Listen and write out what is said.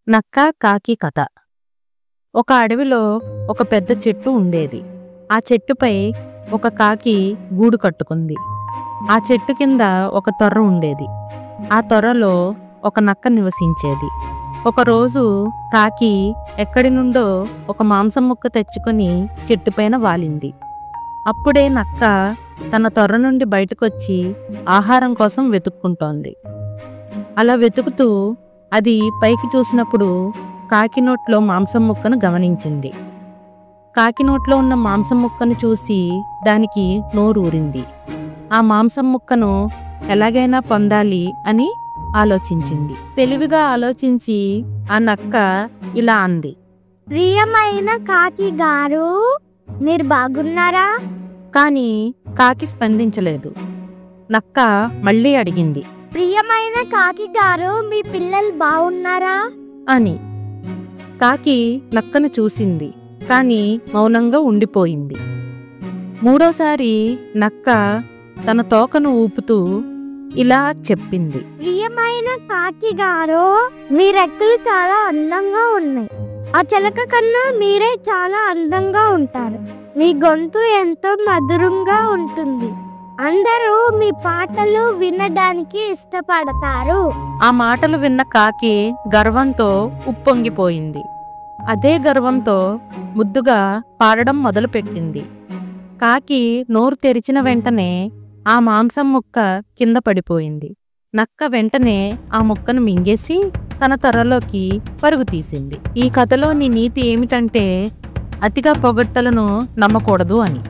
నక్క కాకి కథ. ఒక అడవిలో ఒక పెద్ద చెట్టు ఉండేది. ఆ చెట్టుపై ఒక కాకి గూడు కట్టుకుంది. ఆ చెట్టు కింద ఒక తొర్ర ఉండేది. ఆ తొర్రలో ఒక నక్క నివసించేది. ఒకరోజు కాకి ఎక్కడి నుండో ఒక మాంసం ముక్క తెచ్చుకొని చెట్టుపైన వాలింది. అప్పుడే నక్క తన తొర్ర నుండి బయటకొచ్చి ఆహారం కోసం వెతుక్కుంటోంది. అలా వెతుకుతూ అది పైకి చూసినప్పుడు కాకి నోట్లో మాంసం ముక్కను గమనించింది. కాకి నోట్లో ఉన్న మాంసం ముక్కను చూసి దానికి నోరూరింది. ఆ మాంసం ముక్కను ఎలాగైనా పొందాలి అని ఆలోచించింది. తెలివిగా ఆలోచించి ఆ నక్క ఇలా అంది. ప్రియమైన కాకి గారు, మీరు బాగున్నారా? కానీ కాకి స్పందించలేదు. నక్క మళ్ళీ అడిగింది, ప్రియమైన కాకి గారు, మీ పిల్లలు బాగున్నారా అని. కాకి నక్కను చూసింది, కానీ మౌనంగా ఉండిపోయింది. మూడోసారి నక్క తన తోకను ఊపుతూ ఇలా చెప్పింది, ప్రియమైన కాకి గారు, మీ రెక్కలు చాలా అందంగా ఉన్నాయి. ఆ చిలక కన్నా మీరే చాలా అందంగా ఉంటారు. మీ గొంతు ఎంతో మధురంగా ఉంటుంది. అందరూ మీ పాటలు వినడానికి ఇష్టపడతారు. ఆ మాటలు విన్న కాకి గర్వంతో ఉప్పొంగిపోయింది. అదే గర్వంతో ముద్దుగా పాడడం మొదలుపెట్టింది. కాకి నోరు తెరిచిన వెంటనే ఆ మాంసం ముక్క కింద పడిపోయింది. నక్క వెంటనే ఆ ముక్కను మింగేసి తన తొర్రలోకి పరుగు తీసింది. ఈ కథలోని నీతి ఏమిటంటే అతిగా పొగడ్తలను నమ్మకూడదు అని.